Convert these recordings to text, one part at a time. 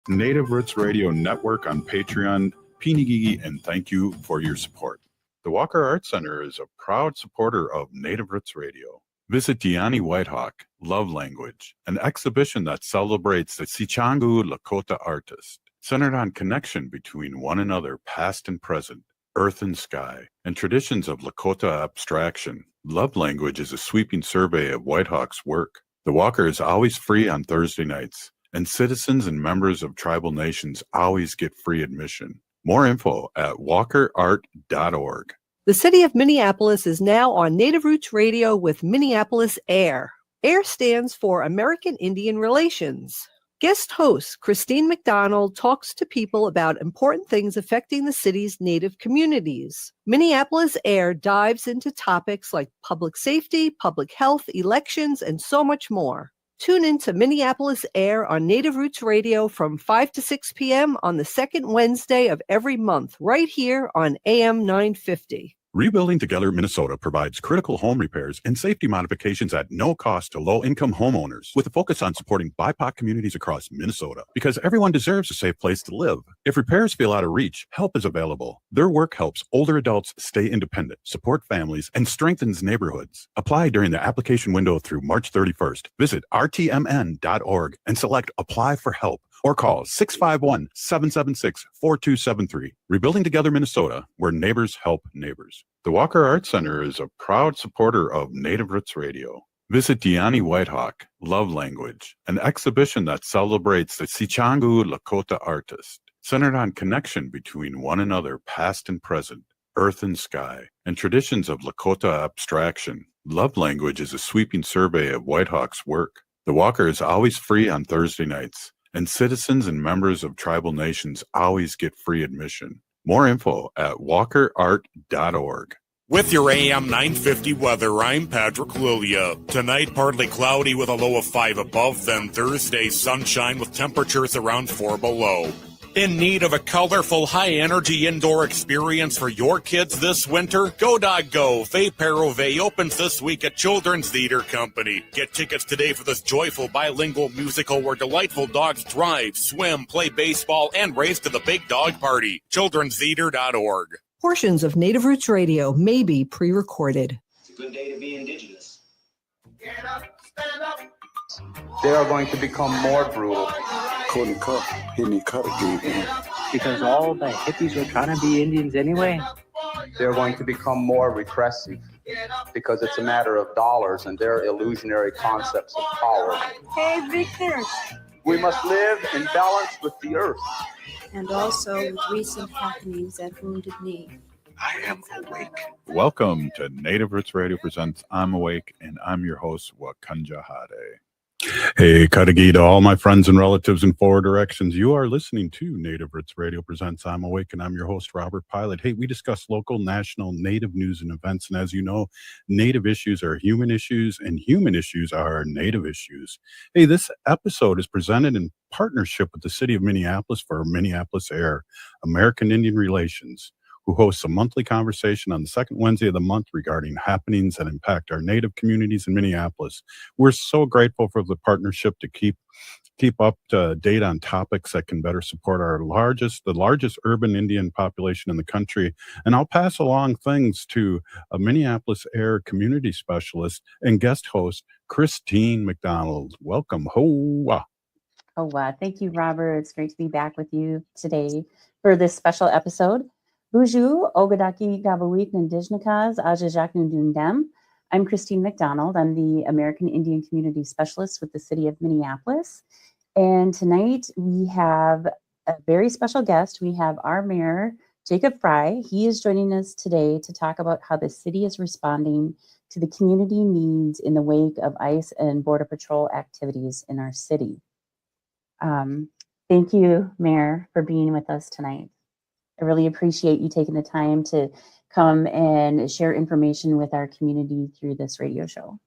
Native Roots Radio Network on Patreon, Pinigigi, and thank you for your support. The Walker Arts Center is a proud supporter of Native Roots Radio. Visit Diani Whitehawk, Love Language, an exhibition that celebrates the Sichangu Lakota artist, centered on connection between one another, past and present, earth and sky, and traditions of Lakota abstraction. Love Language is a sweeping survey of Whitehawk's work. The Walker is always free on Thursday nights, and citizens and members of tribal nations always get free admission. More info at walkerart.org. The city of Minneapolis is now on Native Roots Radio with Minneapolis AIR. AIR stands for American Indian Relations. Guest host Christine McDonald talks to people about important things affecting the city's Native communities. Minneapolis AIR dives into topics like public safety, public health, elections, and so much more. Tune in to Minneapolis AIR on Native Roots Radio from 5 to 6 p.m. on the second Wednesday of every month, right here on AM 950. Rebuilding Together Minnesota provides critical home repairs and safety modifications at no cost to low-income homeowners, with a focus on supporting BIPOC communities across Minnesota, because everyone deserves a safe place to live. If repairs feel out of reach, help is available. Their work helps older adults stay independent, support families, and strengthens neighborhoods. Apply during the application window through March 31st. Visit rtmn.org and select Apply for Help, or call 651-776-4273. Rebuilding Together Minnesota, where neighbors help neighbors. The Walker Arts Center is a proud supporter of Native Roots Radio. Visit Diani Whitehawk, Love Language, an exhibition that celebrates the Sichangu Lakota artist, centered on connection between one another, past and present, earth and sky, and traditions of Lakota abstraction. Love Language is a sweeping survey of Whitehawk's work. The Walker is always free on Thursday nights, and citizens and members of tribal nations always get free admission. More info at walkerart.org. With your AM 950 weather, I'm Patrick Lilia. Tonight, partly cloudy with a low of 5 above, then Thursday, sunshine with temperatures around 4 below. In need of a colorful, high-energy indoor experience for your kids this winter? Go Dog Go! Fay Perove opens this week at Children's Theater Company. Get tickets today for this joyful bilingual musical where delightful dogs drive, swim, play baseball, and race to the big dog party. childrenstheater.org. Portions of Native Roots Radio may be pre-recorded. It's a good day to be indigenous. Get up, stand up. They are going to become more brutal. Couldn't cut, hit me cut again. Because all the hippies were trying to be Indians anyway. They're going to become more repressive because it's a matter of dollars and their illusionary concepts of power. Hey, Victor. We must live in balance with the earth. And also with recent happenings at Wounded Knee. I am awake. Welcome to Native Roots Radio presents I'm Awake, and I'm your host, Wakanja Hade. Hey, Kadagi to all my friends and relatives in four directions. You are listening to Native Roots Radio presents I'm Awake, and I'm your host, Robert Pilot. Hey, we discuss local, national, Native news and events, and as you know, Native issues are human issues, and human issues are Native issues. Hey, this episode is presented in partnership with the city of Minneapolis for Minneapolis AIR, American Indian Relations, who hosts a monthly conversation on the second Wednesday of the month regarding happenings that impact our Native communities in Minneapolis. We're so grateful for the partnership to keep up to date on topics that can better support the largest urban Indian population in the country. And I'll pass along things to a Minneapolis AIR community specialist and guest host, Christine McDonald. Welcome. Hoa. Thank you, Robert. It's great to be back with you today for this special episode. Bonjour, Ogadaki Gabawik Ndijnakas, Ajajak Ndundem. I'm Christine McDonald. I'm the American Indian Community Specialist with the City of Minneapolis. And tonight we have a very special guest. We have our mayor, Jacob Frey. He is joining us today to talk about how the city is responding to the community needs in the wake of ICE and Border Patrol activities in our city. Thank you, Mayor, for being with us tonight. I really appreciate you taking the time to come and share information with our community through this radio show.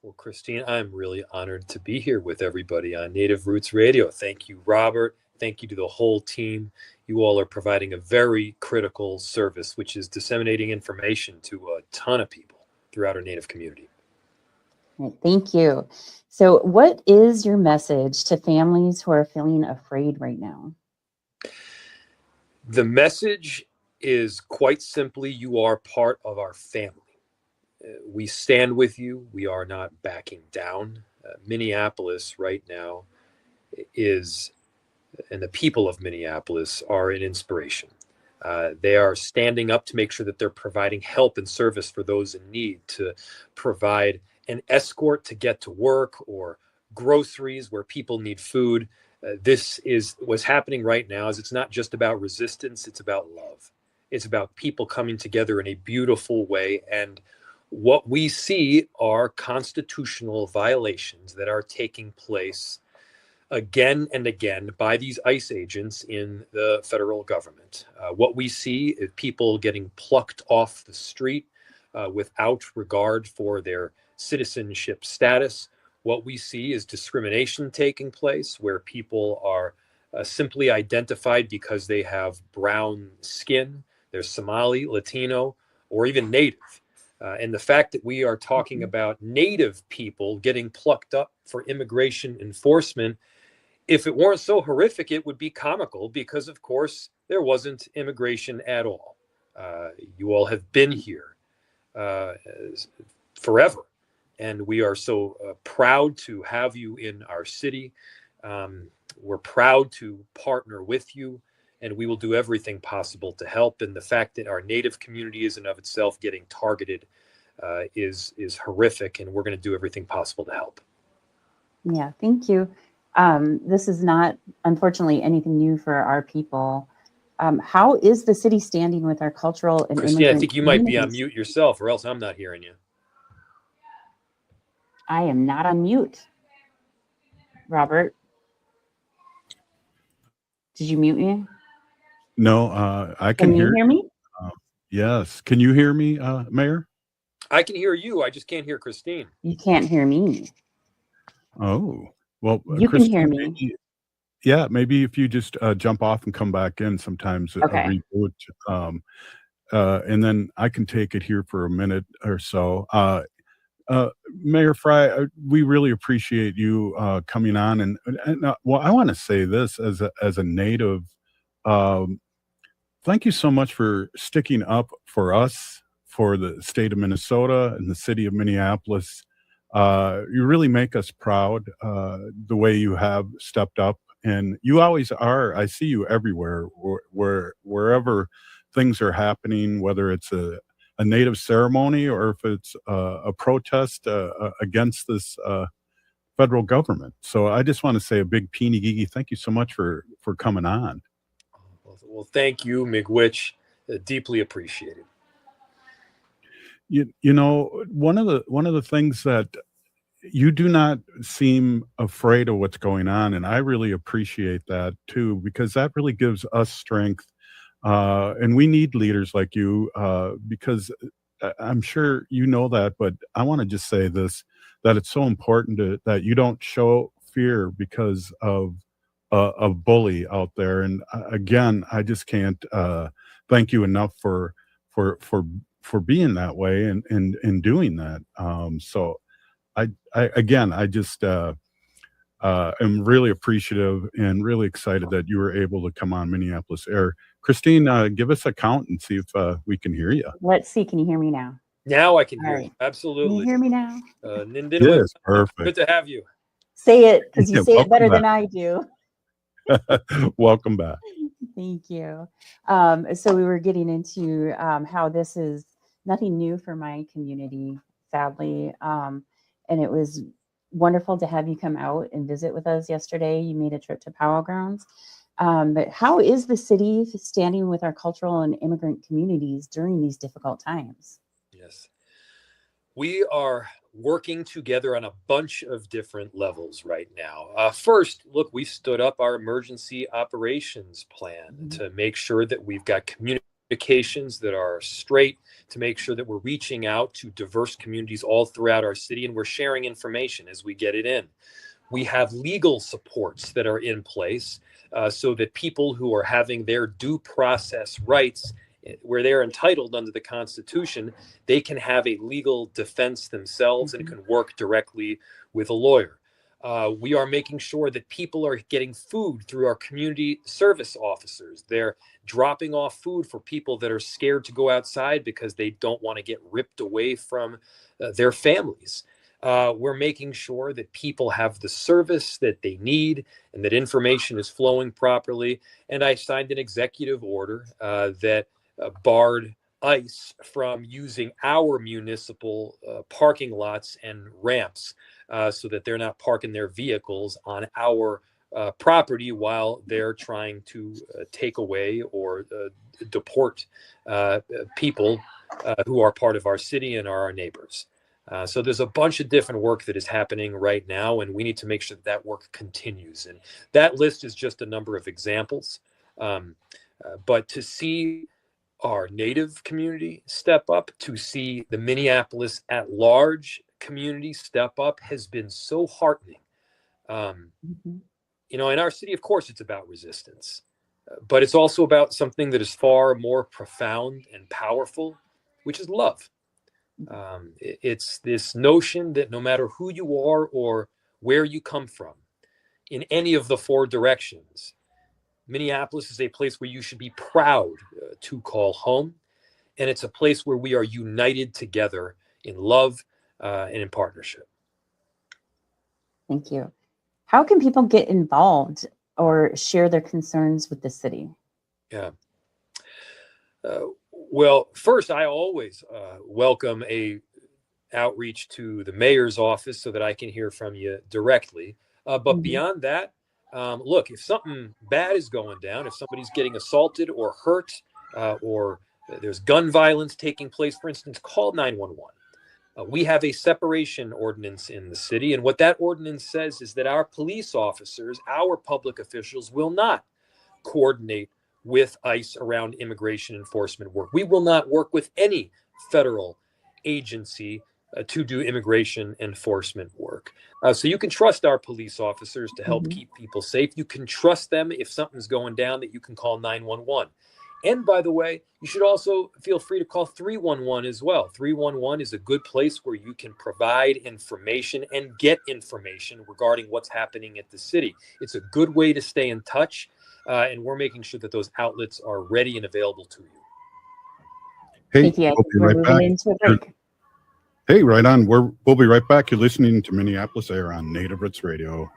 Well, Christine, I'm really honored to be here with everybody on Native Roots Radio. Thank you, Robert. Thank you to the whole team. You all are providing a very critical service, which is disseminating information to a ton of people throughout our Native community. Thank you. So what is your message to families who are feeling afraid right now? The message is quite simply, you are part of our family. We stand with you. We are not backing down. Minneapolis right now is, and the people of Minneapolis are an inspiration. They are standing up to make sure that they're providing help and service for those in need, to provide an escort to get to work or groceries where people need food. This is what's happening right now. Is it's not just about resistance, it's about love. It's about people coming together in a beautiful way. And what we see are constitutional violations that are taking place again and again by these ICE agents in the federal government. What we see is people getting plucked off the street without regard for their citizenship status. What we see is discrimination taking place where people are simply identified because they have brown skin, they're Somali, Latino, or even Native. And the fact that we are talking about Native people getting plucked up for immigration enforcement, if it weren't so horrific, it would be comical because, of course, there wasn't immigration at all. You all have been here forever, and we are so proud to have you in our city. We're proud to partner with you, and we will do everything possible to help. And the fact that our Native community is in of itself getting targeted is horrific, and we're going to do everything possible to help. Yeah, thank you. This is not, unfortunately, anything new for our people. How is the city standing with our cultural and Christine, immigrant I think you might be on communities? mute yourself, or else I'm not hearing you. I am not on mute. Robert, did you mute me? No, I can you hear me? Yes. Can you hear me, Mayor? I can hear you. I just can't hear Christine. You can't hear me. Oh, well, You can hear Christine, me. maybe if you just jump off and come back in sometimes, Okay. reboot, and then I can take it here for a minute or so. Mayor Frey, we really appreciate you coming on, and well, I want to say this as a native. Thank you so much for sticking up for us, for the state of Minnesota and the city of Minneapolis. You really make us proud the way you have stepped up, and you always are. I see you everywhere, wherever things are happening, whether it's a native ceremony or if it's a protest against this federal government. So I just want to say a big peeny gigi thank you so much for coming on. Well, thank you, Miigwech. Deeply appreciated. You know, one of the things that you do not seem afraid of what's going on, and I really appreciate that too, because that really gives us strength. And we need leaders like you, because I'm sure you know that, but I want to just say this, that it's so important that you don't show fear because of a bully out there. And again, I just can't thank you enough for being that way and doing that. So I just am really appreciative and really excited that you were able to come on Minneapolis Air. Christine, give us a count and see if we can hear you. Let's see. Can you hear me now? Now I can All hear right. you. Absolutely. Can you hear me now? Yes, perfect. Good to have you. Say it, because you Yeah, say it welcome better back. than I do. Welcome back. Thank you. So we were getting into how this is nothing new for my community, sadly. And it was wonderful to have you come out and visit with us yesterday. You made a trip to Powell Grounds. But how is the city standing with our cultural and immigrant communities during these difficult times? Yes. We are working together on a bunch of different levels right now. First, look, we stood up our emergency operations plan to make sure that we've got communications that are straight, to make sure that we're reaching out to diverse communities all throughout our city, and we're sharing information as we get it in. We have legal supports that are in place so that people who are having their due process rights, where they're entitled under the Constitution, they can have a legal defense themselves and can work directly with a lawyer. We are making sure that people are getting food through our community service officers. They're dropping off food for people that are scared to go outside because they don't want to get ripped away from their families. We're making sure that people have the service that they need and that information is flowing properly. And I signed an executive order that barred ICE from using our municipal parking lots and ramps so that they're not parking their vehicles on our property while they're trying to take away or deport people who are part of our city and are our neighbors. So there's a bunch of different work that is happening right now, and we need to make sure that work continues. And that list is just a number of examples. But to see our Native community step up, to see the Minneapolis at large community step up has been so heartening. You know, in our city, of course, it's about resistance, but it's also about something that is far more profound and powerful, which is love. It's this notion that no matter who you are or where you come from, in any of the four directions, Minneapolis is a place where you should be proud to call home. And it's a place where we are united together in love and in partnership. Thank you. How can people get involved or share their concerns with the city? Yeah. Well, first, I always welcome a outreach to the mayor's office so that I can hear from you directly. But beyond that, look, if something bad is going down, if somebody's getting assaulted or hurt, or there's gun violence taking place, for instance, call 911. We have a separation ordinance in the city. And what that ordinance says is that our police officers, our public officials, will not coordinate with ICE around immigration enforcement work. We will not work with any federal agency to do immigration enforcement work. So you can trust our police officers to help keep people safe. You can trust them if something's going down that you can call 911. And by the way, you should also feel free to call 311 as well. 311 is a good place where you can provide information and get information regarding what's happening at the city. It's a good way to stay in touch, and we're making sure that those outlets are ready and available to you. Hey, Thank you. we'll be right back. Into a break. Hey, right on. We'll be right back. You're listening to Minneapolis Air on Native Roots Radio.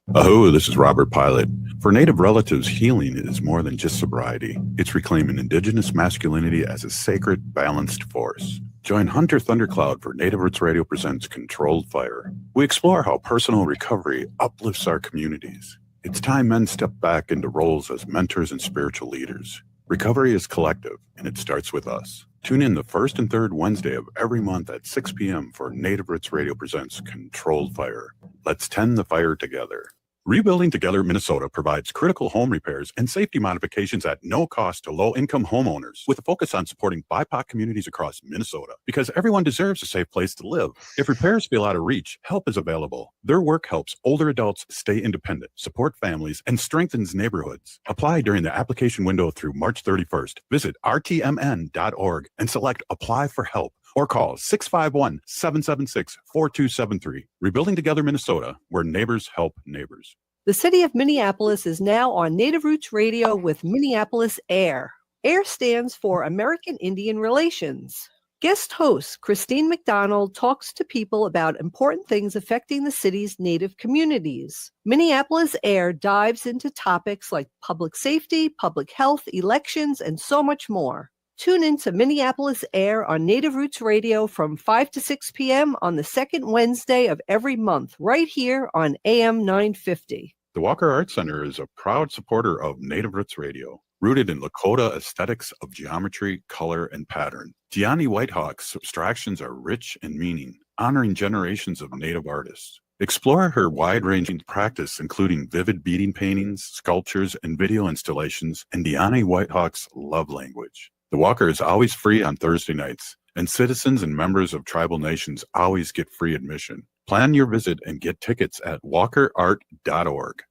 This is Robert Pilot. For Native relatives, healing is more than just sobriety. It's reclaiming Indigenous masculinity as a sacred, balanced force. Join Hunter Thundercloud for Native Roots Radio presents Controlled Fire. We explore how personal recovery uplifts our communities. It's time men step back into roles as mentors and spiritual leaders. Recovery is collective, and it starts with us. Tune in the first and third Wednesday of every month at 6 p.m. for Native Roots Radio presents Controlled Fire. Let's tend the fire together. Rebuilding Together Minnesota provides critical home repairs and safety modifications at no cost to low-income homeowners, with a focus on supporting BIPOC communities across Minnesota, because everyone deserves a safe place to live. If repairs feel out of reach, help is available. Their work helps older adults stay independent, support families, and strengthens neighborhoods. Apply during the application window through March 31st. Visit rtmn.org and select Apply for Help, or call 651-776-4273. Rebuilding Together Minnesota, where neighbors help neighbors. The city of Minneapolis is now on Native Roots Radio with Minneapolis AIR. AIR stands for American Indian Relations. Guest host Christine McDonald talks to people about important things affecting the city's Native communities. Minneapolis AIR dives into topics like public safety, public health, elections, and so much more. Tune in to Minneapolis Air on Native Roots Radio from 5 to 6 p.m. on the second Wednesday of every month, right here on AM 950. The Walker Arts Center is a proud supporter of Native Roots Radio, rooted in Lakota aesthetics of geometry, color, and pattern. Gianni Whitehawk's abstractions are rich in meaning, honoring generations of Native artists. Explore her wide-ranging practice, including vivid beading paintings, sculptures, and video installations, and Gianni Whitehawk's love language. The Walker is always free on Thursday nights, and citizens and members of tribal nations always get free admission. Plan your visit and get tickets at walkerart.org.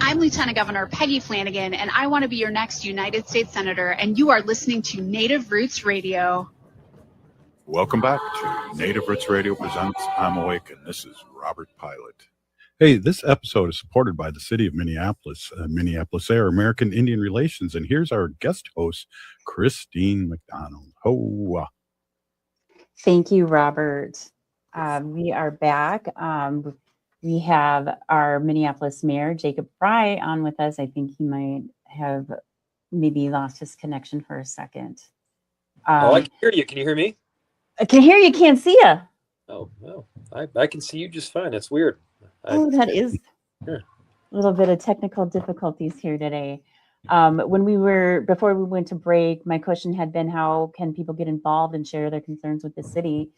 I'm Lieutenant Governor Peggy Flanagan, and I want to be your next United States Senator, and you are listening to Native Roots Radio. Welcome back to Native Roots Radio presents I'm Awake, and this is Robert Pilot. Hey, this episode is supported by the city of Minneapolis, Minneapolis Air, American Indian Relations, and here's our guest host, Christine McDonald. Ho! Thank you, Robert. We are back. We have our Minneapolis Mayor, Jacob Frey, on with us. I think he might have maybe lost his connection for a second. I can hear you. Can you hear me? I can hear you, can't see you. Oh, no. I can see you just fine. That's weird. That is a little bit of technical difficulties here today. Before we went to break, my question had been, how can people get involved and share their concerns with the city?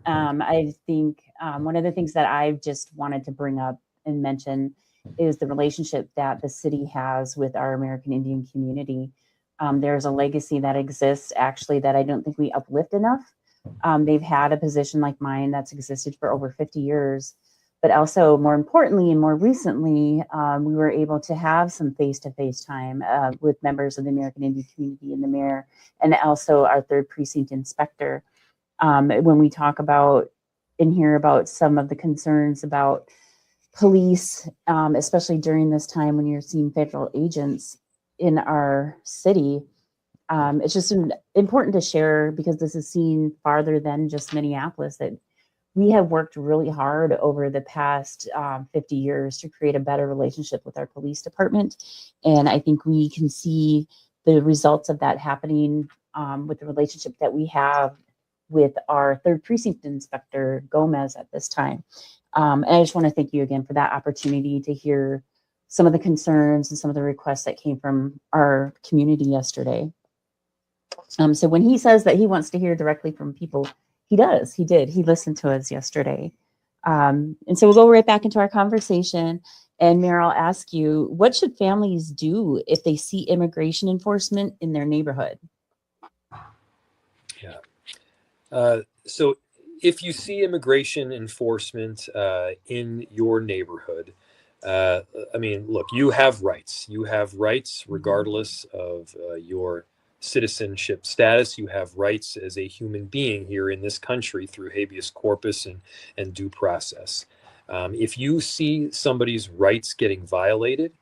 I think one of the things that I've just wanted to bring up and mention is the relationship that the city has with our American Indian community. There's a legacy that exists, actually, that I don't think we uplift enough. They've had a position like mine that's existed for over 50 years. But also, more importantly and more recently, we were able to have some face-to-face time with members of the American Indian community and the mayor, and also our 3rd Precinct inspector. When we talk about and hear about some of the concerns about police, especially during this time when you're seeing federal agents in our city, it's just important to share, because this is seen farther than just Minneapolis, that we have worked really hard over the past 50 years to create a better relationship with our police department. And I think we can see the results of that happening with the relationship that we have with our 3rd Precinct Inspector Gomez at this time. And I just want to thank you again for that opportunity to hear some of the concerns and some of the requests that came from our community yesterday. So when he says that he wants to hear directly from people, he does. He did. He listened to us yesterday. And so we'll go right back into our conversation. And Mayor, I'll ask you, what should families do if they see immigration enforcement in their neighborhood? Yeah. So if you see immigration enforcement in your neighborhood, look, you have rights. You have rights regardless of your citizenship status. You have rights as a human being here in this country through habeas corpus and due process. If you see somebody's rights getting violated,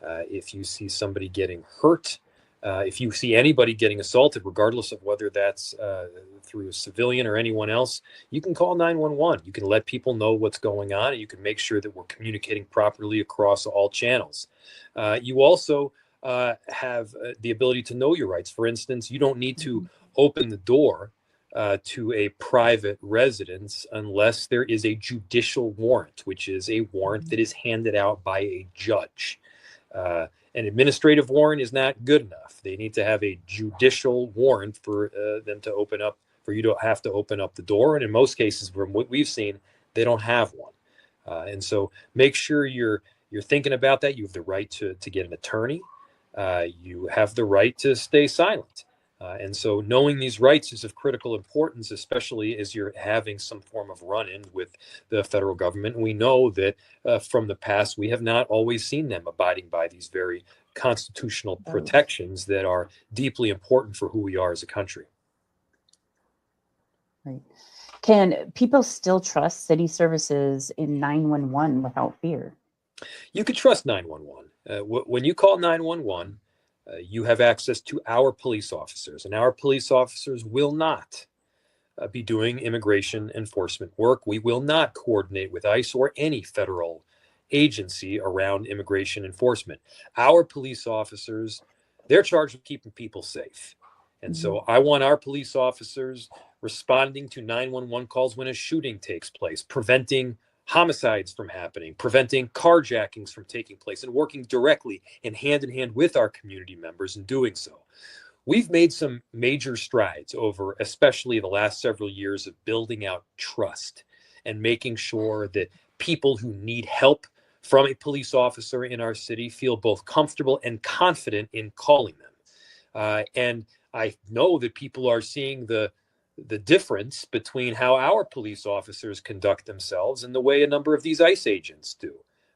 if you see somebody getting hurt, if you see anybody getting assaulted, regardless of whether that's through a civilian or anyone else, you can call 911. You can let people know what's going on, and you can make sure that we're communicating properly across all channels. You also have the ability to know your rights. For instance, you don't need to open the door to a private residence unless there is a judicial warrant, which is a warrant that is handed out by a judge. An administrative warrant is not good enough. They need to have a judicial warrant for them to open up, for you to have to open up the door. And in most cases, from what we've seen, they don't have one. And so make sure you're thinking about that. You have the right to get an attorney. You have the right to stay silent. And so knowing these rights is of critical importance, especially as you're having some form of run-in with the federal government. And we know that from the past, we have not always seen them abiding by these very constitutional protections that are deeply important for who we are as a country. Right. Can people still trust city services in 911 without fear? You could trust 911. When you call 911, you have access to our police officers, and our police officers will not be doing immigration enforcement work. We will not coordinate with ICE or any federal agency around immigration enforcement. Our police officers, they're charged with keeping people safe. And so I want our police officers responding to 911 calls when a shooting takes place, preventing homicides from happening, preventing carjackings from taking place, and working directly and hand in hand with our community members in doing so. We've made some major strides over, especially the last several years, of building out trust and making sure that people who need help from a police officer in our city feel both comfortable and confident in calling them. And I know that people are seeing the difference between how our police officers conduct themselves and the way a number of these ICE agents do.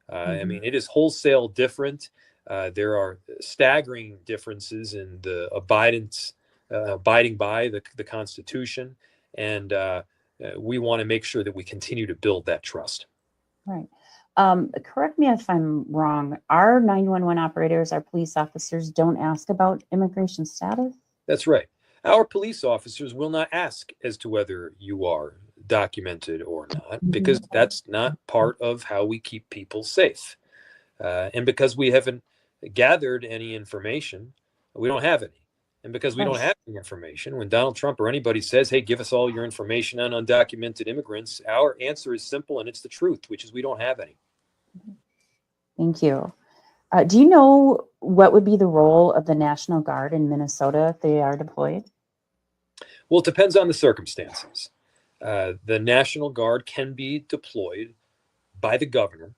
I mean, it is wholesale different. There are staggering differences in the abiding by the Constitution And we want to make sure that we continue to build that trust. Right. Correct me if I'm wrong. Our 911 operators, our police officers don't ask about immigration status? That's right. Our police officers will not ask as to whether you are documented or not, because that's not part of how we keep people safe. And because we haven't gathered any information, we don't have any. And because we don't have any information, when Donald Trump or anybody says, hey, give us all your information on undocumented immigrants, our answer is simple and it's the truth, which is we don't have any. Thank you. Do you know what would be the role of the National Guard in Minnesota if they are deployed? Well, it depends on the circumstances. The National Guard can be deployed by the governor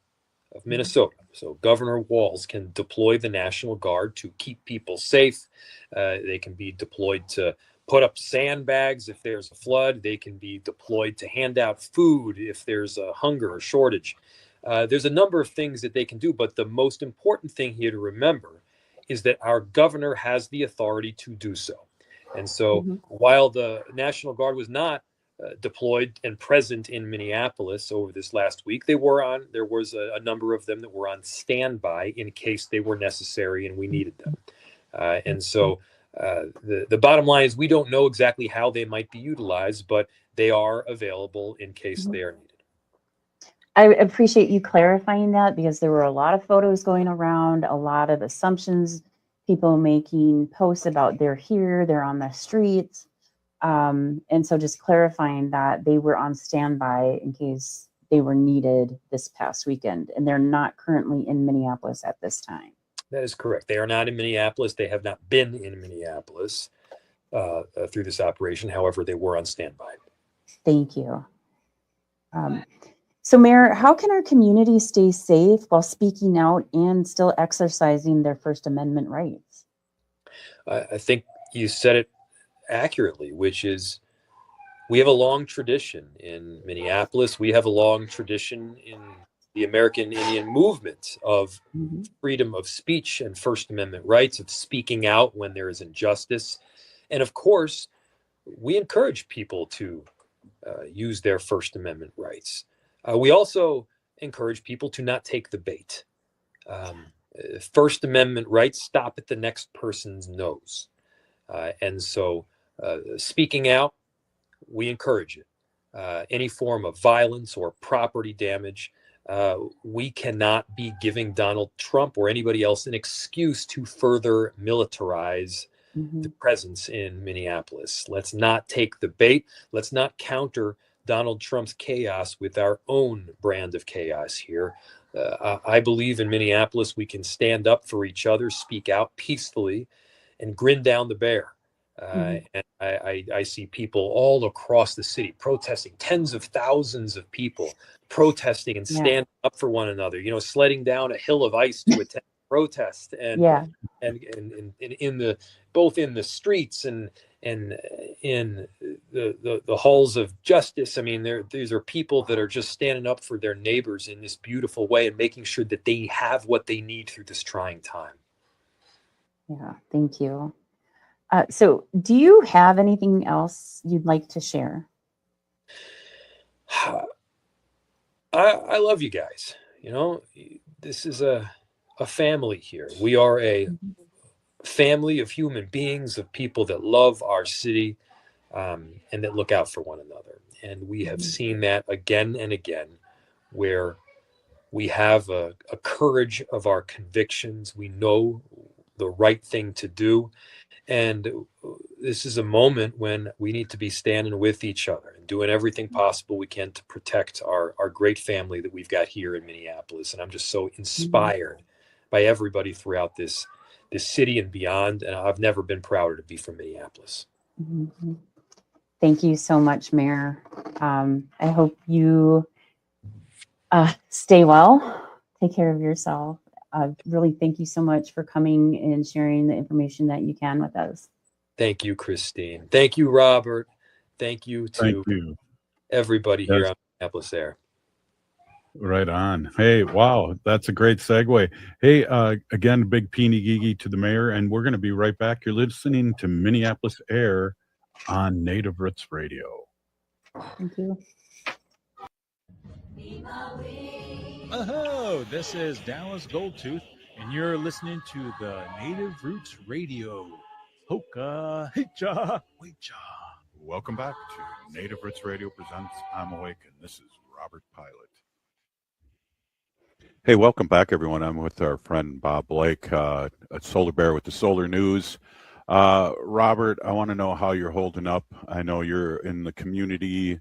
of Minnesota. So Governor Walz can deploy the National Guard to keep people safe. They can be deployed to put up sandbags if there's a flood. They can be deployed to hand out food if there's a hunger or shortage. There's a number of things that they can do, but the most important thing here to remember is that our governor has the authority to do so. And so while the National Guard was not deployed and present in Minneapolis over this last week, there was a number of them that were on standby in case they were necessary and we needed them. And so the bottom line is we don't know exactly how they might be utilized, but they are available in case they are needed. I appreciate you clarifying that, because there were a lot of photos going around, a lot of assumptions, people making posts about they're here, they're on the streets. And so just clarifying that they were on standby in case they were needed this past weekend, and they're not currently in Minneapolis at this time. That is correct. They are not in Minneapolis. They have not been in Minneapolis through this operation. However, they were on standby. Thank you. So, Mayor, how can our community stay safe while speaking out and still exercising their First Amendment rights? I think you said it accurately, which is we have a long tradition in Minneapolis. We have a long tradition in the American Indian movement of freedom of speech and First Amendment rights, of speaking out when there is injustice. And of course, we encourage people to use their First Amendment rights. We also encourage people to not take the bait. First Amendment rights stop at the next person's nose. And so speaking out, we encourage it. Any form of violence or property damage, we cannot be giving Donald Trump or anybody else an excuse to further militarize the presence in Minneapolis. Let's not take the bait. Let's not counter Donald Trump's chaos with our own brand of chaos here. I believe in Minneapolis we can stand up for each other, speak out peacefully, and grin down the bear. And I see people all across the city protesting, tens of thousands of people protesting and standing up for one another, you know, sledding down a hill of ice to attend protest, and in the both in the streets and in the halls of justice. I mean, these are people that are just standing up for their neighbors in this beautiful way and making sure that they have what they need through this trying time. Yeah, thank you. So do you have anything else you'd like to share? I love you guys. You know, this is a family here. We are a family of human beings, of people that love our city and that look out for one another. And we have seen that again and again, where we have a courage of our convictions. We know the right thing to do. And this is a moment when we need to be standing with each other and doing everything possible we can to protect our great family that we've got here in Minneapolis. And I'm just so inspired by everybody throughout this city and beyond. And I've never been prouder to be from Minneapolis. Thank you so much, Mayor. I hope you stay well, take care of yourself. Really, thank you so much for coming and sharing the information that you can with us. Thank you, Christine. Thank you, Robert. Thank you to everybody here on Minneapolis Air. Right on. Hey, wow, that's a great segue. Hey, again, big peeny gigi to the mayor, and we're going to be right back. You're listening to Minneapolis Air on Native Roots Radio. Thank you. Oh, this is Dallas Goldtooth, and you're listening to the Native Roots Radio. Hoka, hicha, wecha. Welcome back to Native Roots Radio presents I'm Awake, and this is Robert Pilot. Hey, welcome back, everyone. I'm with our friend Bob Blake, a Solar Bear with the Solar News. Robert, I want to know how you're holding up. I know you're in the community.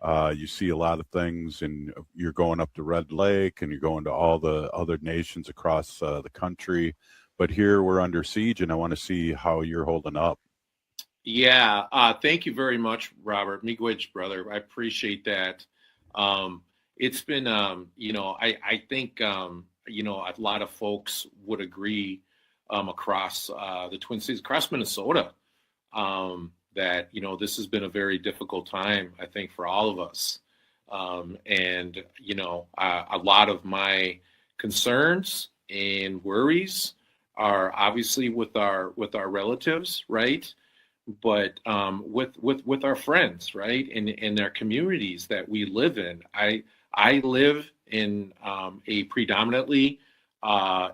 You see a lot of things, and you're going up to Red Lake, and you're going to all the other nations across the country. But here we're under siege, and I want to see how you're holding up. Yeah, thank you very much, Robert. Miigwech, brother. I appreciate that. It's been, I think, a lot of folks would agree across the Twin Cities, across Minnesota, that, this has been a very difficult time, I think, for all of us. And, a lot of my concerns and worries are obviously with our relatives, right? But with our friends, right? In their communities that we live in. I live in a predominantly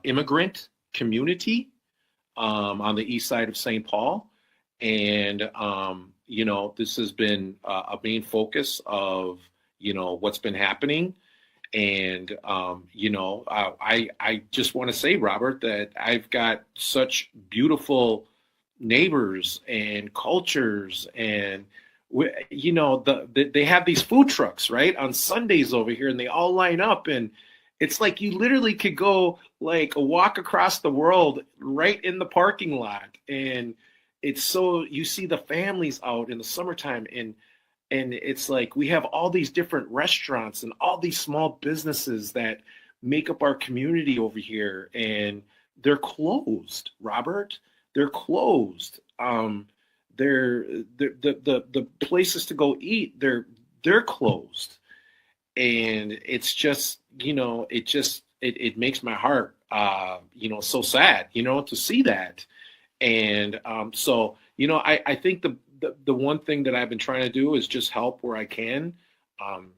immigrant community on the east side of St. Paul. And, this has been a main focus of, what's been happening. And, I just want to say, Robert, that I've got such beautiful neighbors and cultures, and they have these food trucks right on Sundays over here, and they all line up, and it's like you literally could go like a walk across the world right in the parking lot, and it's so you see the families out in the summertime, and it's like we have all these different restaurants and all these small businesses that make up our community over here, and they're closed, Robert. They're closed. They're the places to go eat. They're closed, and it's just it makes my heart so sad to see that, and so I think the one thing that I've been trying to do is just help where I can, and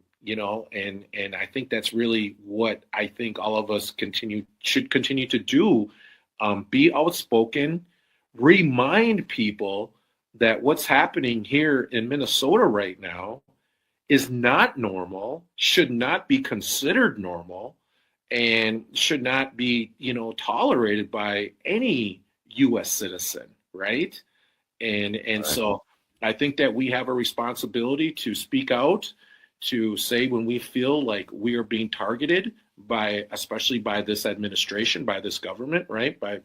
I think that's really what I think all of us should continue to do, be outspoken. Remind people that what's happening here in Minnesota right now is not normal, should not be considered normal, and should not be, tolerated by any U.S. citizen, right? And right. So I think that we have a responsibility to speak out, to say when we feel like we are being targeted especially by this administration, by this government, right? By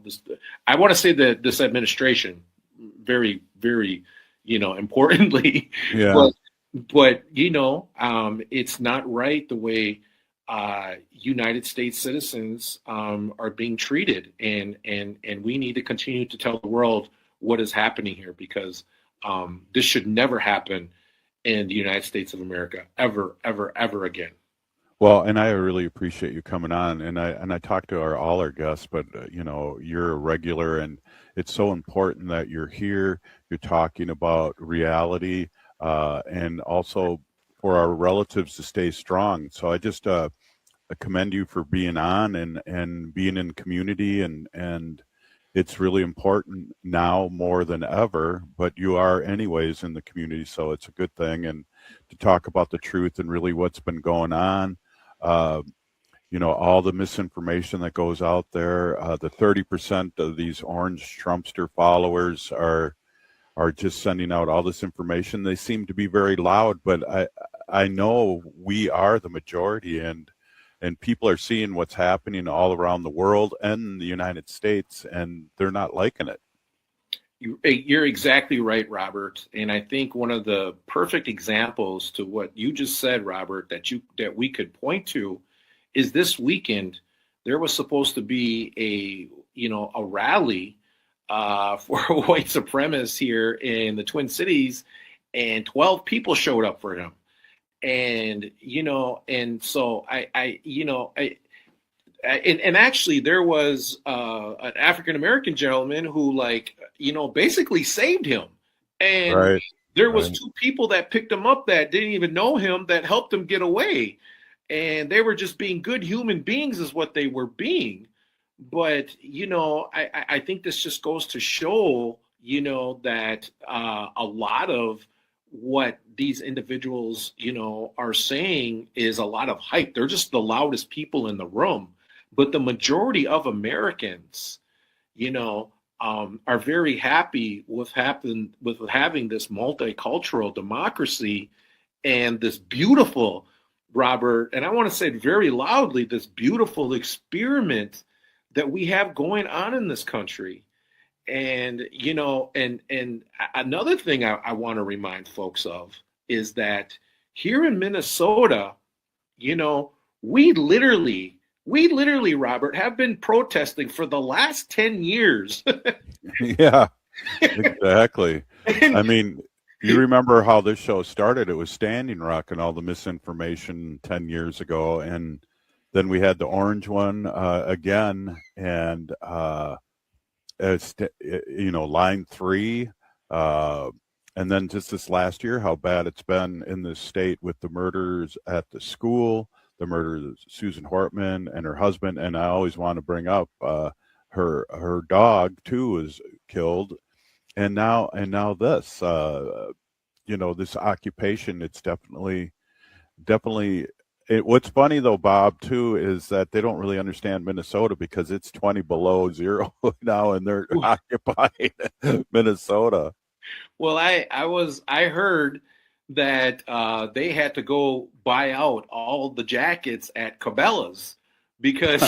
this. I want to say that this administration, very, very, importantly, yeah. But it's not right the way United States citizens are being treated, and we need to continue to tell the world what is happening here, because this should never happen in the United States of America, ever, ever, ever again. Well, and I really appreciate you coming on, and I talk to all our guests, but you're a regular, and it's so important that you're here. You're talking about reality, and also for our relatives to stay strong. So I just commend you for being on and being in community, and it's really important now more than ever. But you are anyways in the community, so it's a good thing, and to talk about the truth and really what's been going on. All the misinformation that goes out there, the 30% of these orange Trumpster followers are just sending out all this information. They seem to be very loud, but I know we are the majority, and people are seeing what's happening all around the world and the United States, and they're not liking it. You're exactly right, Robert. And I think one of the perfect examples to what you just said, Robert, that we could point to is this weekend. There was supposed to be a rally for white supremacists here in the Twin Cities, and 12 people showed up for him. And so and actually there was an African American gentleman who basically saved him, and right. There was two people that picked him up that didn't even know him that helped him get away. And they were just being good human beings is what they were being. But, I think this just goes to show, that a lot of what these individuals, are saying is a lot of hype. They're just the loudest people in the room. But the majority of Americans, are very happy with having this multicultural democracy and this beautiful, Robert, and I want to say it very loudly, this beautiful experiment that we have going on in this country. And, and another thing I want to remind folks of is that here in Minnesota, we literally, Robert, have been protesting for the last 10 years. Yeah, exactly. I mean, you remember how this show started? It was Standing Rock and all the misinformation 10 years ago. And then we had the orange one again. And, line 3. And then just this last year, how bad it's been in this state with the murders at the school, the murder of Susan Hortman and her husband. And I always want to bring up her dog too was killed. And now this, this occupation, it's definitely. What's funny though, Bob, too, is that they don't really understand Minnesota because it's 20 below zero now, and they're occupying Minnesota. Well, I heard that they had to go buy out all the jackets at Cabela's because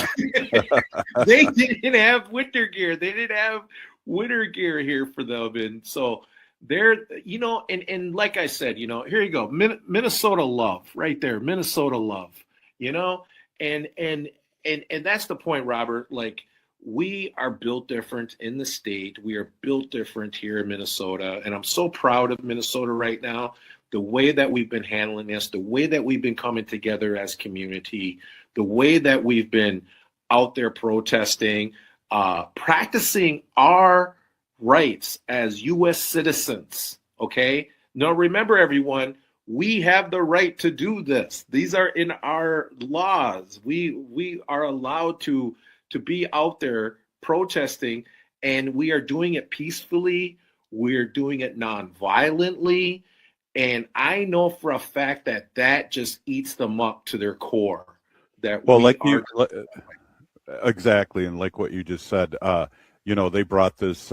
they didn't have winter gear. They didn't have winter gear here for them, and so they're, and like I said, here you go, Minnesota love right there, Minnesota love, and that's the point, Robert. Like, we are built different in the state. We are built different here in Minnesota, and I'm so proud of Minnesota right now. The way that we've been handling this, the way that we've been coming together as community, the way that we've been out there protesting, practicing our rights as U.S. citizens, okay? Now, remember, everyone, we have the right to do this. These are in our laws. We are allowed to be out there protesting, and we are doing it peacefully. We're doing it non-violently. And I know for a fact that just eats them up to their core. Exactly, and like what you just said, they brought this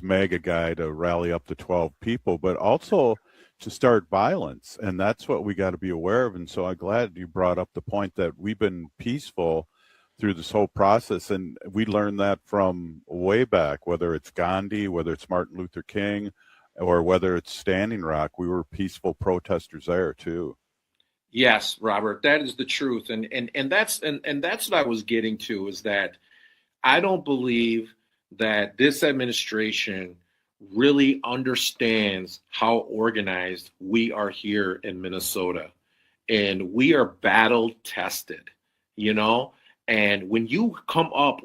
MAGA guy to rally up to 12 people, but also to start violence, and that's what we got to be aware of. And so I'm glad you brought up the point that we've been peaceful through this whole process, and we learned that from way back, whether it's Gandhi, whether it's Martin Luther King, or whether it's Standing Rock. We were peaceful protesters there too. Yes, Robert, that is the truth. And that's what I was getting to, is that I don't believe that this administration really understands how organized we are here in Minnesota. And we are battle tested, and when you come up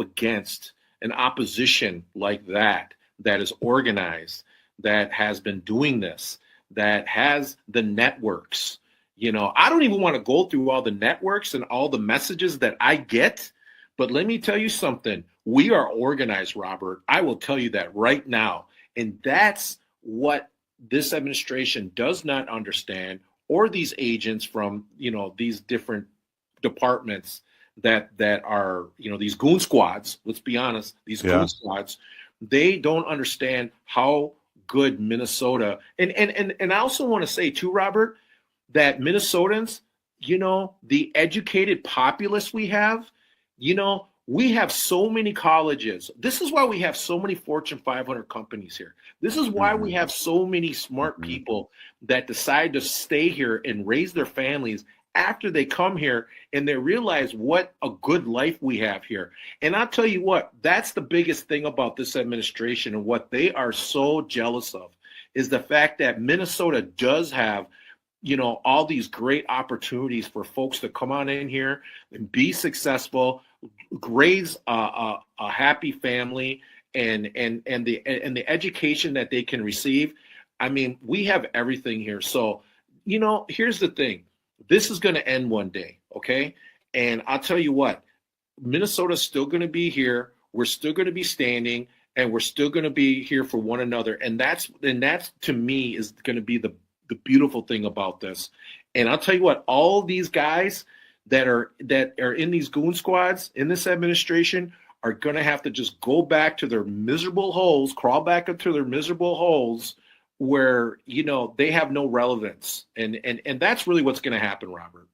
against an opposition like that is organized, that has been doing this, that has the networks, I don't even want to go through all the networks and all the messages that I get, but let me tell you something. We are organized, Robert. I will tell you that right now. And that's what this administration does not understand, or these agents from, these different departments that are, these goon squads, let's be honest, goon squads, they don't understand how good Minnesota, and I also want to say too, Robert, that Minnesotans, the educated populace we have, we have so many colleges. This is why we have so many Fortune 500 companies here. This is why we have so many smart people that decide to stay here and raise their families after they come here and they realize what a good life we have here. And I'll tell you what, that's the biggest thing about this administration, and what they are so jealous of is the fact that Minnesota does have, all these great opportunities for folks to come on in here and be successful, raise a happy family, and the education that they can receive. I mean, we have everything here. So, here's the thing. This is going to end one day, okay? And I'll tell you what, Minnesota's still going to be here. We're still going to be standing, and we're still going to be here for one another. And that's to me is going to be the beautiful thing about this. And I'll tell you what, all these guys that are in these goon squads in this administration are going to have to just go back to their miserable holes, crawl back into their miserable holes where, they have no relevance. And that's really what's going to happen, Robert.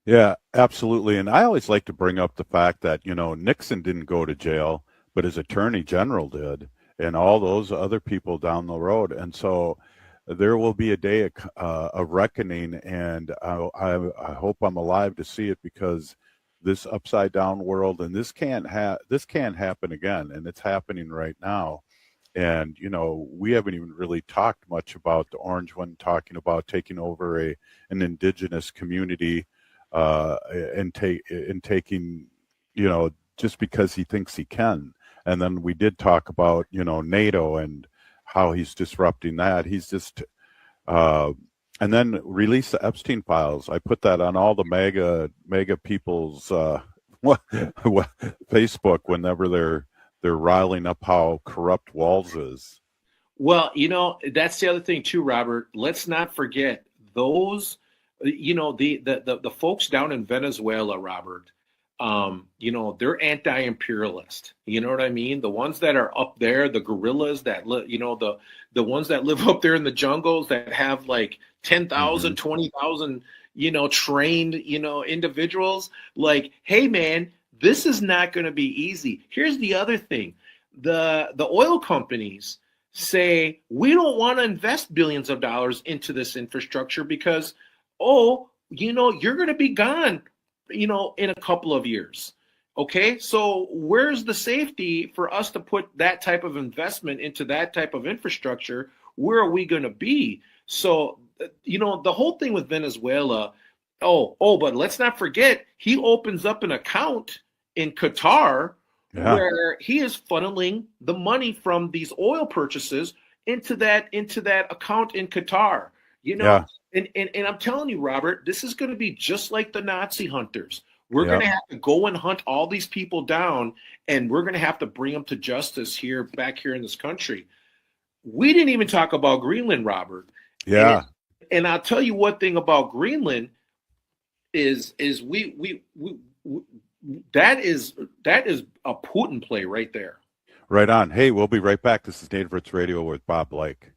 Yeah, absolutely. And I always like to bring up the fact that, Nixon didn't go to jail, but his attorney general did, and all those other people down the road. And so there will be a day of reckoning, and I hope I'm alive to see it, because this upside down world, and this can't happen again, and it's happening right now. And we haven't even really talked much about the Orange one talking about taking over an indigenous community and taking, just because he thinks he can. And then we did talk about, NATO and how he's disrupting that. He's just, and then release the Epstein files. I put that on all the mega people's Facebook whenever they're riling up how corrupt Walz is. Well, that's the other thing too, Robert. Let's not forget those, the folks down in Venezuela, Robert. They're anti-imperialist. You know what I mean? The ones that are up there, the guerrillas that the ones that live up there in the jungles that have like 10,000, 20,000, trained, individuals. Like, hey man, this is not going to be easy. Here's the other thing. The oil companies say, we don't want to invest billions of dollars into this infrastructure because, you're going to be gone, in a couple of years. Okay, so where's the safety for us to put that type of investment into that type of infrastructure? Where are we going to be? So, the whole thing with Venezuela, but let's not forget, he opens up an account in Qatar where he is funneling the money from these oil purchases into that account in Qatar. And I'm telling you, Robert, this is going to be just like the Nazi hunters. We're going to have to go and hunt all these people down, and we're going to have to bring them to justice back here in this country. We didn't even talk about Greenland, Robert. Yeah. And I'll tell you one thing about Greenland is that is a Putin play right there. Right on. Hey, we'll be right back. This is Native Roots Radio with Bob Blake.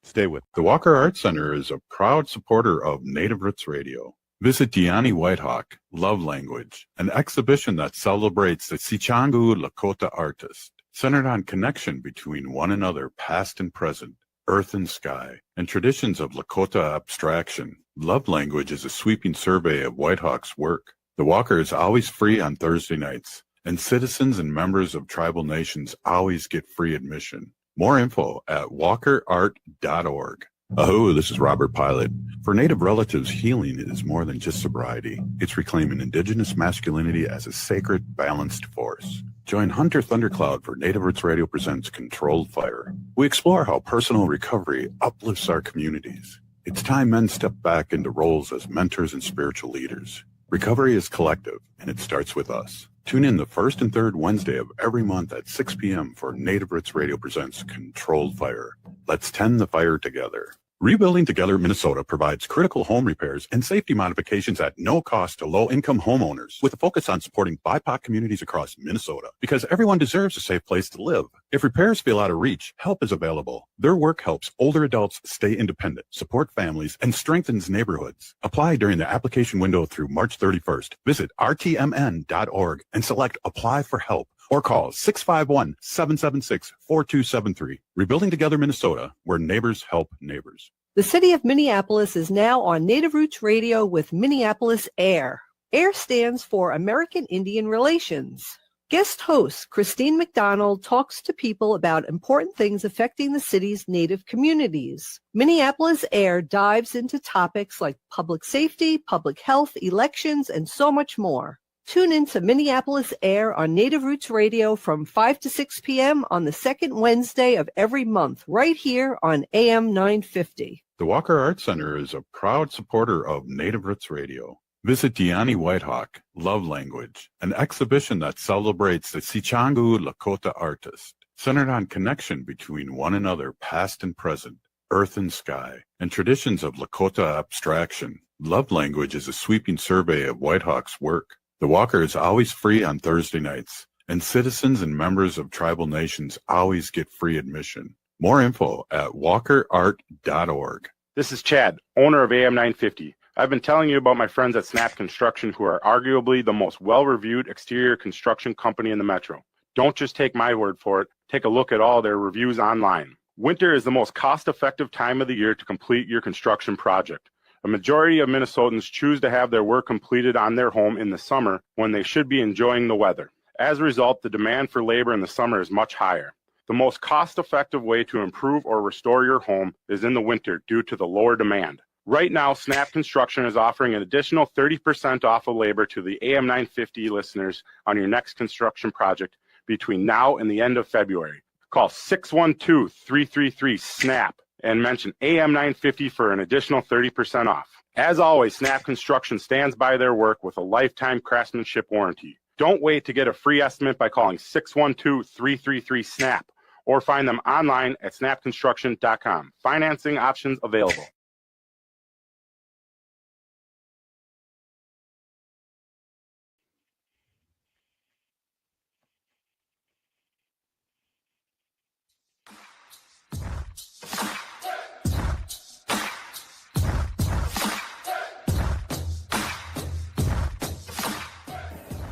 Stay with. The Walker Arts Center is a proud supporter of Native Roots Radio. Visit Deani Whitehawk, Love Language, an exhibition that celebrates the Sichangu Lakota artist, centered on connection between one another, past and present, earth and sky, and traditions of Lakota abstraction. Love Language is a sweeping survey of Whitehawk's work. The Walker is always free on Thursday nights, and citizens and members of tribal nations always get free admission. More info at walkerart.org. Aho, this is Robert Pilot. For Native relatives, healing is more than just sobriety. It's reclaiming Indigenous masculinity as a sacred, balanced force. Join Hunter Thundercloud for Native Roots Radio presents Controlled Fire. We explore how personal recovery uplifts our communities. It's time men step back into roles as mentors and spiritual leaders. Recovery is collective, and it starts with us. Tune in the first and third Wednesday of every month at 6 p.m. for Native Roots Radio presents Controlled Fire. Let's tend the fire together. Rebuilding Together Minnesota provides critical home repairs and safety modifications at no cost to low-income homeowners, with a focus on supporting BIPOC communities across Minnesota, because everyone deserves a safe place to live. If repairs feel out of reach, help is available. Their work helps older adults stay independent, support families, and strengthens neighborhoods. Apply during the application window through March 31st. Visit rtmn.org and select Apply for Help, or call 651-776-4273. Rebuilding Together Minnesota, where neighbors help neighbors. The city of Minneapolis is now on Native Roots Radio with Minneapolis AIR. AIR stands for American Indian Relations. Guest host Christine McDonald talks to people about important things affecting the city's Native communities. Minneapolis AIR dives into topics like public safety, public health, elections, and so much more. Tune in to Minneapolis Air on Native Roots Radio from 5 to 6 p.m. on the second Wednesday of every month, right here on AM 950. The Walker Arts Center is a proud supporter of Native Roots Radio. Visit Diani Whitehawk, Love Language, an exhibition that celebrates the Sichangu Lakota artist, centered on connection between one another, past and present, earth and sky, and traditions of Lakota abstraction. Love Language is a sweeping survey of Whitehawk's work. The Walker is always free on Thursday nights, and citizens and members of tribal nations always get free admission. More info at walkerart.org. This is Chad, owner of AM 950. I've been telling you about my friends at Snap Construction, who are arguably the most well-reviewed exterior construction company in the metro. Don't just take my word for it. Take a look at all their reviews online. Winter is the most cost-effective time of the year to complete your construction project. A majority of Minnesotans choose to have their work completed on their home in the summer when they should be enjoying the weather. As a result, the demand for labor in the summer is much higher. The most cost-effective way to improve or restore your home is in the winter due to the lower demand. Right now, Snap Construction is offering an additional 30% off of labor to the AM 950 listeners on your next construction project between now and the end of February. Call 612-333-SNAP and mention AM 950 for an additional 30% off. As always, Snap Construction stands by their work with a lifetime craftsmanship warranty. Don't wait to get a free estimate by calling 612-333-SNAP or find them online at snapconstruction.com. Financing options available.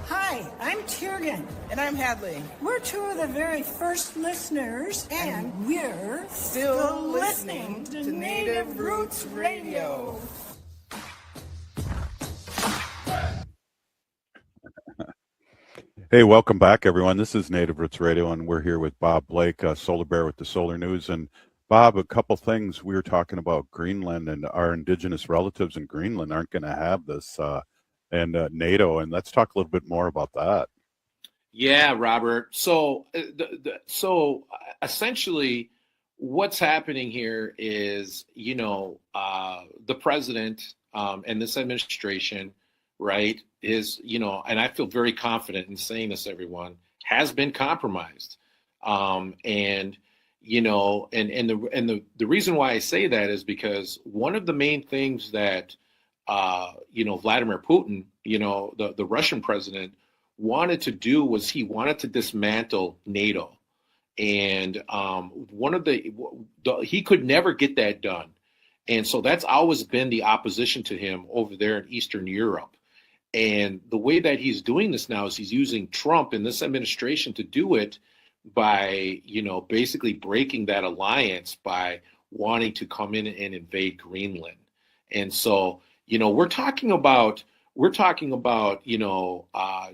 Hi, I'm Tiergan. And I'm Hadley. We're two of the very first listeners, and we're still listening to Native Roots Radio. Hey, welcome back, everyone. This is Native Roots Radio, and we're here with Bob Blake, Solar Bear with the Solar News. And Bob, a couple things. We were talking about Greenland, and our indigenous relatives in Greenland aren't going to have this, and NATO. And let's talk a little bit more about that. Yeah, Robert. So, essentially, what's happening here is, the president and this administration, right, is, and I feel very confident in saying this, everyone, has been compromised. The reason why I say that is because one of the main things that, Vladimir Putin, the Russian president, wanted to do was he wanted to dismantle NATO. And he could never get that done. And so that's always been the opposition to him over there in Eastern Europe. And the way that he's doing this now is he's using Trump and this administration to do it by, basically breaking that alliance by wanting to come in and invade Greenland. And so, we're talking about,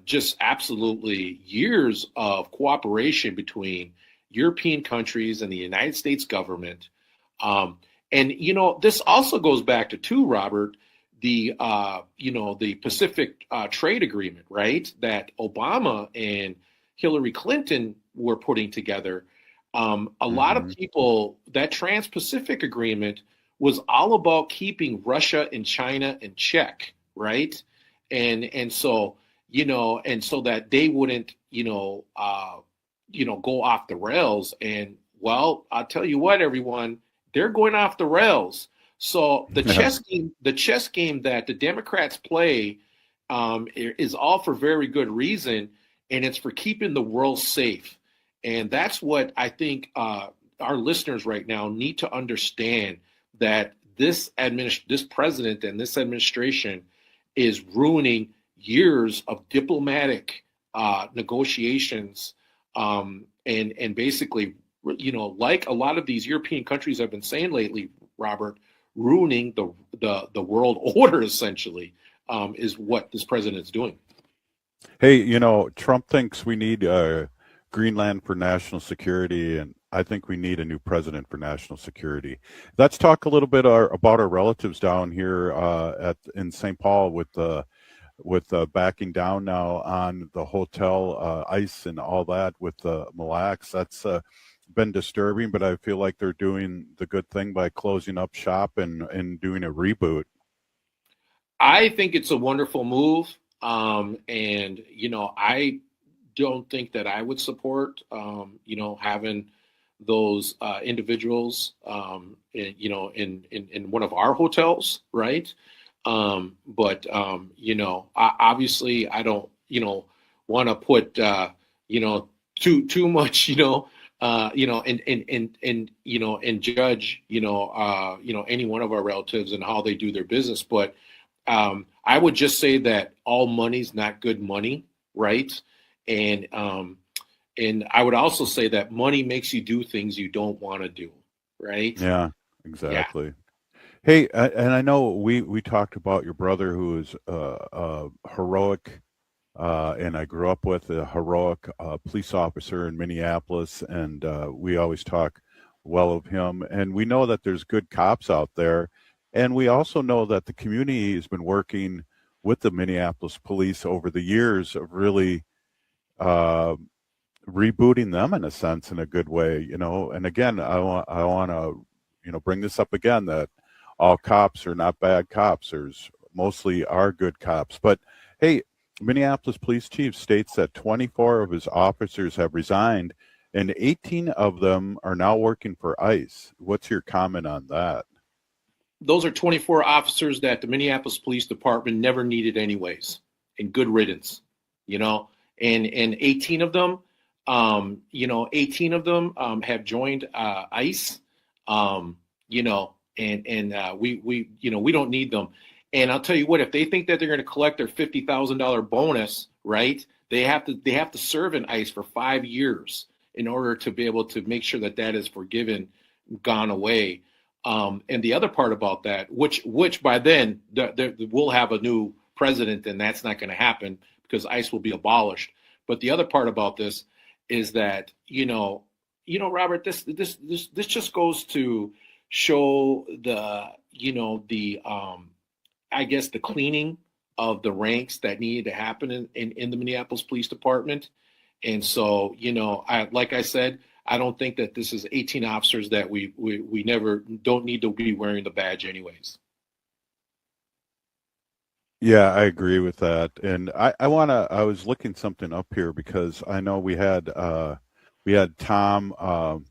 just absolutely years of cooperation between European countries and the United States government. This also goes back to, too, Robert, the Pacific Trade Agreement, right, that Obama and Hillary Clinton were putting together. A lot of people, that Trans-Pacific Agreement was all about keeping Russia and China in check, right? And so that they wouldn't, go off the rails. And, well, I'll tell you what, everyone, they're going off the rails. So the chess game that the Democrats play is all for very good reason, and it's for keeping the world safe. And that's what I think our listeners right now need to understand, that this president and this administration is ruining years of diplomatic negotiations, and basically, like a lot of these European countries have been saying lately, Robert, ruining the world order, essentially, is what this president is doing. Hey, Trump thinks we need Greenland for national security, and I think we need a new president for national security. Let's talk a little bit about our relatives down here in St. Paul with with backing down now on the hotel ICE and all that with the Mille Lacs. That's been disturbing, but I feel like they're doing the good thing by closing up shop and doing a reboot. I think it's a wonderful move. And, I don't think that I would support, having those individuals, in one of our hotels, right? But obviously I don't, want to put, too much, and judge, any one of our relatives and how they do their business. But I would just say that all money's not good money, right? And I would also say that money makes you do things you don't want to do, right? Yeah, exactly. Yeah. Hey, and I know we talked about your brother who is heroic, and I grew up with a heroic police officer in Minneapolis, and we always talk well of him. And we know that there's good cops out there, and we also know that the community has been working with the Minneapolis police over the years of really rebooting them in a sense, in a good way, And again, I want to bring this up again, that all cops are not bad cops. There's mostly are good cops. But hey, Minneapolis Police Chief states that 24 of his officers have resigned and 18 of them are now working for ICE. What's your comment on that? Those are 24 officers that the Minneapolis Police Department never needed anyways, and good riddance, and 18 of them, 18 of them have joined ICE, and we don't need them. And I'll tell you what, if they think that they're going to collect their $50,000 bonus, right, they have to serve in ICE for 5 years in order to be able to make sure that that is forgiven, gone away. And the other part about that, which by then we'll have a new president, and that's not going to happen because ICE will be abolished. But the other part about this is that Robert, this just goes to show the I guess the cleaning of the ranks that needed to happen in the Minneapolis Police Department. And so, like I said, I don't think that this is 18 officers that we never don't need to be wearing the badge anyways. Yeah, I agree with that. And I was looking something up here because I know we had Tom,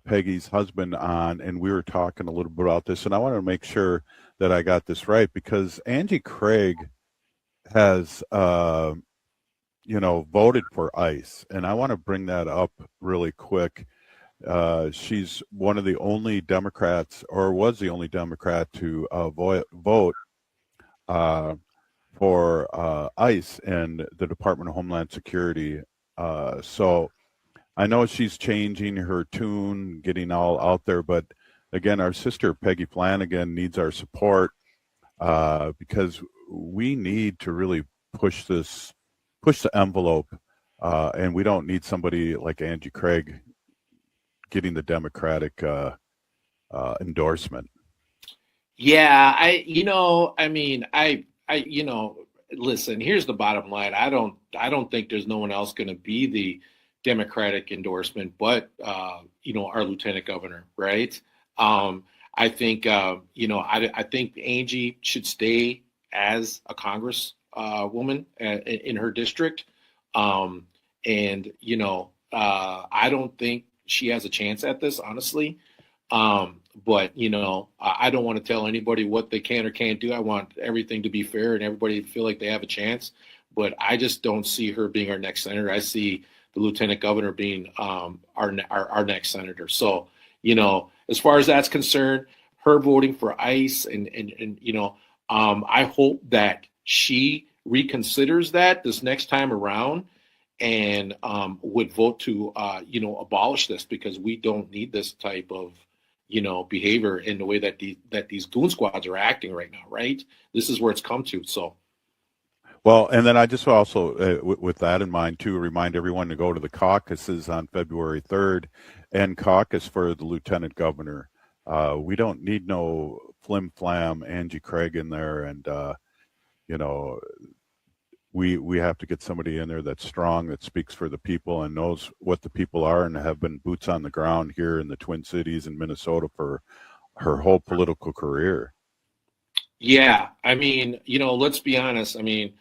Peggy's husband, on, and we were talking a little bit about this, and I want to make sure that I got this right, because Angie Craig has voted for ICE, and I want to bring that up really quick. She's one of the only Democrats, or was the only Democrat to vote for ICE and the Department of Homeland Security. So I know she's changing her tune, getting all out there, but again, our sister Peggy Flanagan needs our support because we need to really push the envelope, and we don't need somebody like Angie Craig getting the Democratic endorsement. Yeah, listen, here's the bottom line. I don't think there's no one else going to be the Democratic endorsement, but our lieutenant governor, right? I think I think Angie should stay as a Congress woman in her district, and I don't think she has a chance at this, honestly. But I don't want to tell anybody what they can or can't do. I want everything to be fair and everybody to feel like they have a chance. But I just don't see her being our next senator. I see the lieutenant governor being our next senator. So, as far as that's concerned, her voting for ICE and I hope that she reconsiders that this next time around and would vote to abolish this, because we don't need this type of behavior in the way that these goon squads are acting right now, right? This is where it's come to. So, well, and then I just also, with that in mind, too, remind everyone to go to the caucuses on February 3rd and caucus for the lieutenant governor. We don't need no flim-flam Angie Craig in there, and we have to get somebody in there that's strong, that speaks for the people and knows what the people are, and have been boots on the ground here in the Twin Cities in Minnesota for her whole political career. Yeah, I mean, let's be honest. I mean,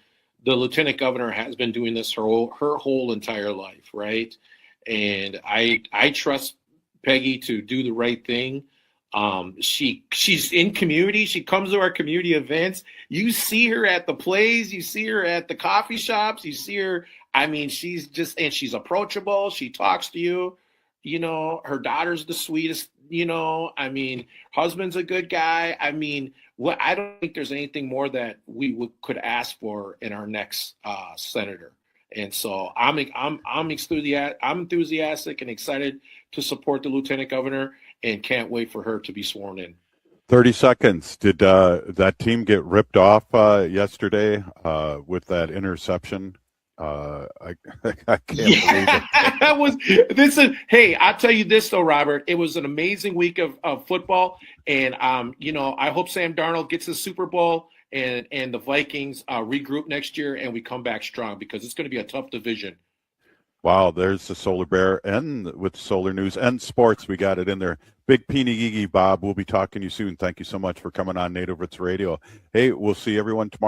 the lieutenant governor has been doing this her whole entire life, right? And I trust Peggy to do the right thing. She's in community. She comes to our community events. You see her at the plays. You see her at the coffee shops. You see her. I mean, she's approachable. She talks to you. Her daughter's the sweetest. I mean, husband's a good guy. I mean, I don't think there's anything more that we could ask for in our next senator. And so I'm enthusiastic and excited to support the lieutenant governor, and can't wait for her to be sworn in. 30 seconds. Did that team get ripped off yesterday with that interception? I can't believe it. Hey, I'll tell you this though, Robert. It was an amazing week of football, and I hope Sam Darnold gets the Super Bowl, and the Vikings regroup next year, and we come back strong, because it's going to be a tough division. Wow, there's the Solar Bear, and with Solar News and Sports, we got it in there. Big Peeny Gigi, Bob, we'll be talking to you soon. Thank you so much for coming on Native Roots Radio. Hey, we'll see everyone tomorrow.